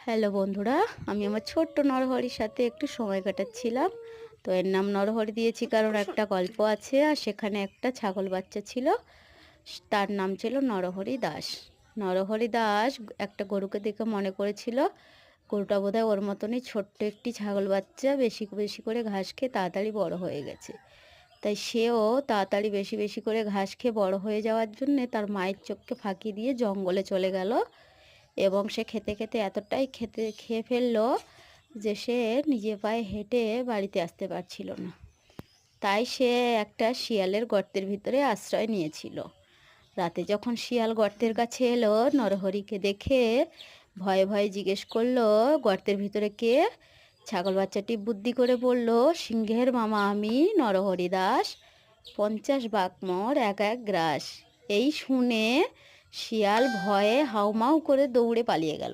Hello বন্ধুরা, আমি আমার ছোট্ট নরহরির সাথে একটু সময় কাটাচ্ছিলাম। তো এর নাম নরহরি দিয়েছি কারণ একটা গল্প আছে, আর সেখানে একটা ছাগল বাচ্চা ছিল। তার নাম ছিল নরহরি দাস। নরহরি দাস একটা গরুকে দেখে মনে করেছিল গরুটা বোধহয় ওর মতনই ছোট্ট একটি ছাগল বাচ্চা, বেশি বেশি করে ঘাস খেয়ে তাড়াতাড়ি বড় হয়ে গেছে। তাই সেও তাড়াতাড়ি বেশি বেশি করে ঘাস খেয়ে বড় হয়ে যাওয়ার জন্যে তার মায়ের চোখকে ফাঁকি দিয়ে জঙ্গলে চলে গেল। এবং সে খেতে খেতে এতটাই খেয়ে ফেললো যে সে নিজে পায়ে হেঁটে বাড়িতে আসতে পারছিল না। তাই সে একটা শিয়ালের গর্তের ভিতরে আশ্রয় নিয়েছিল। রাতে যখন শিয়াল গর্তের কাছে এলো, নরহরিকে দেখে ভয়ে ভয়ে জিজ্ঞেস করলো, গর্তের ভিতরে কে? ছাগল বাচ্চাটি বুদ্ধি করে বলল, সিংহের মামা আমি, নরহরি দাস। 50 বাঘ মোর, এক এক গ্রাস। এই শুনে শিয়াল ভয়ে হাউমাউ করে দৌড়ে পালিয়ে গেল।